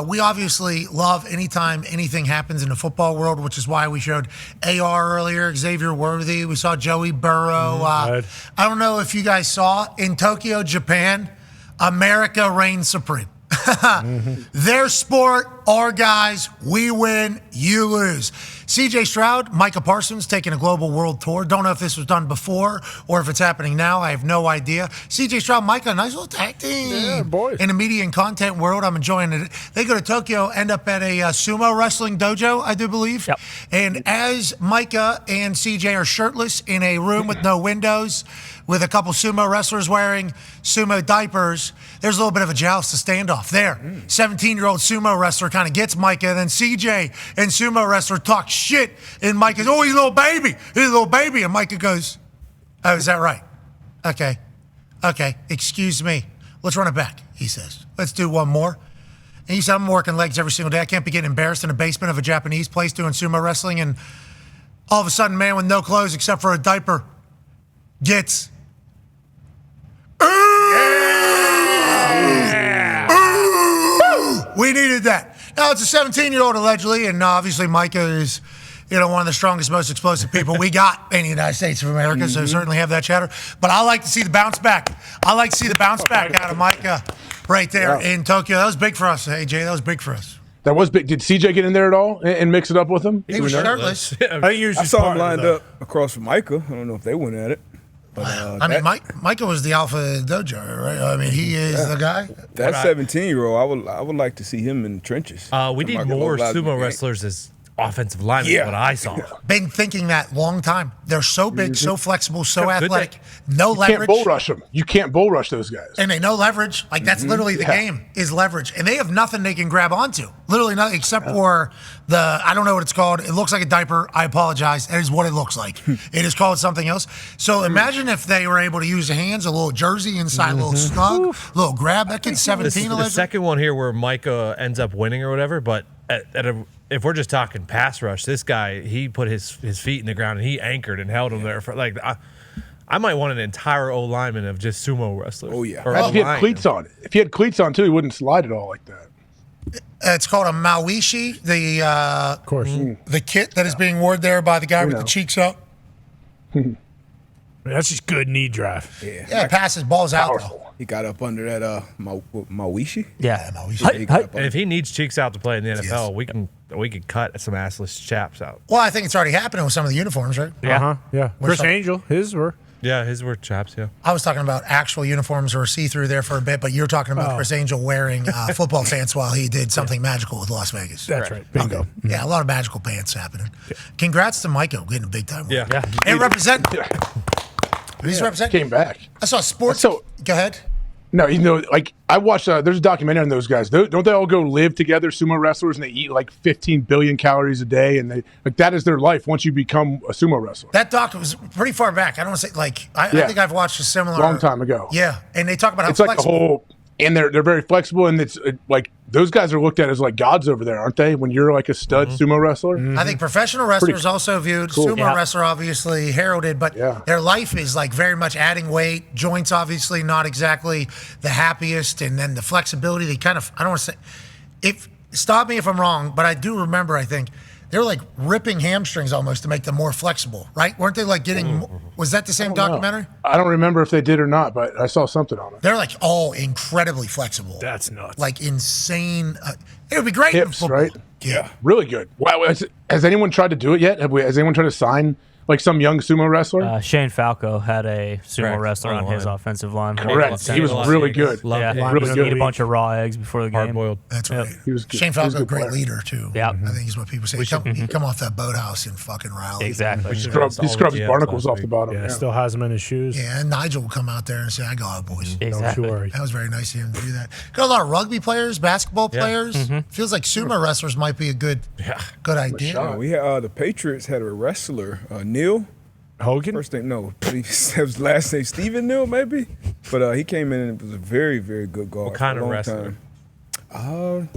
We obviously love anytime anything happens in the football world, which is why we showed AR earlier, Xavier Worthy. We saw Joey Burrow. I don't know if you guys saw in Tokyo, Japan, America reigns supreme. Their sport, our guys, we win, you lose. CJ Stroud, Micah Parsons taking a global world tour. Don't know if this was done before or if it's happening now. I have no idea. CJ Stroud, Micah, nice little tag team. Yeah, boys. In the media and content world, I'm enjoying it. They go to Tokyo, end up at a sumo wrestling dojo, I do believe. Yep. And as Micah and CJ are shirtless in a room with no windows, with a couple sumo wrestlers wearing sumo diapers, there's a little bit of a joust, a standoff there. 17-year-old sumo wrestler kind of gets Micah, and then CJ and sumo wrestler talk shit, and Micah goes, oh, he's a little baby. He's a little baby. And Micah goes, oh, is that right? Okay, excuse me. Let's run it back, he says. Let's do one more. And he said, I'm working legs every single day. I can't be getting embarrassed in the basement of a Japanese place doing sumo wrestling, and all of a sudden, man with no clothes except for a diaper gets... We needed that. Now, it's a 17-year-old allegedly, and obviously Micah is, one of the strongest, most explosive people we got in the United States of America, so certainly have that chatter. But I like to see the bounce back. I like to see the bounce back out of Micah right there in Tokyo. That was big for us, AJ. That was big for us. That was big. Did CJ get in there at all and mix it up with him? He was shirtless. I saw him lined up across from Micah. I don't know if they went at it. But, Micah was the alpha dojo, right? I mean, he is the guy. That 17-year-old, I would like to see him in the trenches. We need more sumo wrestlers as offensive linemen. What I saw. Been thinking that long time. They're so big, so flexible, so athletic. No leverage. You can't bull rush them. You can't bull rush those guys. And they know leverage. Like, that's literally the game, is leverage. And they have nothing they can grab onto. Literally nothing except for I don't know what it's called. It looks like a diaper. I apologize. That is what it looks like. It is called something else. So imagine if they were able to use the hands, a little jersey inside, a little snug, a little grab. That kid's 17. The second one here where Micah ends up winning or whatever, but if we're just talking pass rush, this guy, he put his feet in the ground and he anchored and held him there for I might want an entire O-lineman of just sumo wrestlers. Oh, yeah. If he had cleats on. If he had cleats on, too, he wouldn't slide at all like that. It's called a maoishi, of course. The kit that is being worn there by the guy with the cheeks up. That's just good knee drive. Yeah, it passes balls out, though. He got up under that maoishi. Yeah, maoishi. And if he needs cheeks out to play in the NFL, we can cut some assless chaps out. Well, I think it's already happening with some of the uniforms, right? Yeah. Chris Angel, his were. Yeah, his were chaps, yeah. I was talking about actual uniforms or see-through there for a bit, but you're talking about Chris Angel wearing football pants while he did something magical with Las Vegas. That's right. Bingo. Okay. Yeah, a lot of magical pants happening. Congrats to Micah getting a big time. Yeah. And represent. He's representing. Came back. I saw sports. Go ahead. No, I watched. There's a documentary on those guys. Don't they all go live together, sumo wrestlers, and they eat like 15 billion calories a day, and that is their life once you become a sumo wrestler. That doc was pretty far back. I don't want to say I think I've watched a similar long time ago. Yeah, and they talk about how it's flexible. Like the whole, and they're very flexible, and it's like those guys are looked at as like gods over there, aren't they? When you're like a stud sumo wrestler. I think professional wrestlers also viewed, sumo wrestler obviously heralded, but their life is like very much adding weight, joints obviously not exactly the happiest, and then the flexibility, they kind of, I don't want to say, stop me if I'm wrong, but I do remember, I think, they were like ripping hamstrings almost to make them more flexible, right? Weren't they like getting, was that the same documentary? I don't remember if they did or not, but I saw something on it. They're like all incredibly flexible. That's nuts. Like insane. It would be great hips, in football. right? Yeah. Really good. Wow. Has anyone tried to do it yet? Has anyone tried to sign like some young sumo wrestler? Shane Falco had a sumo wrestler on his offensive line. Correct. He was really good. Really good. Eat a bunch of raw eggs before the game. Hard-boiled. That's right. He was good. Shane Falco, a great leader, too. Yeah. I think is what people say. He come off that boathouse in fucking Raleigh. Exactly. He scrubs barnacles off the bottom. Yeah, still has them in his shoes. Yeah, and Nigel will come out there and say, I got it, boys. Exactly. Don't you worry. That was very nice of him to do that. Got a lot of rugby players, basketball players. Feels like sumo wrestlers might be a good idea. We had the Patriots had a wrestler, Neil Hogan? First name, no. His last name, Stephen Neal, maybe. But he came in and was a very, very good guard. What kind of wrestler? I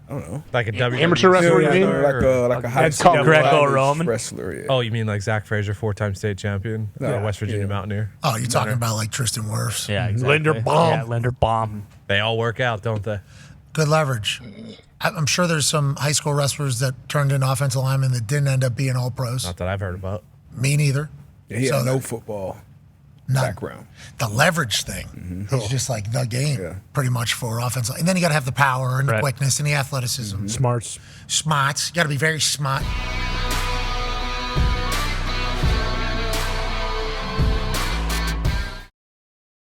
don't know. Like a WWE amateur wrestler, you mean? Like a high school Greco-Roman wrestler. Yeah. Oh, you mean like Zach Frazier, 4-time state champion, West Virginia Mountaineer? Oh, you're talking about like Tristan Wirfs. Yeah, exactly. Linderbaum. Yeah, Linderbaum. They all work out, don't they? Good leverage. I'm sure there's some high school wrestlers that turned into offensive linemen that didn't end up being all pros. Not that I've heard about. Me neither. Yeah, he had no football background. The leverage thing is just like the game, pretty much for offensive. And then you got to have the power and the quickness and the athleticism. Smarts. You got to be very smart.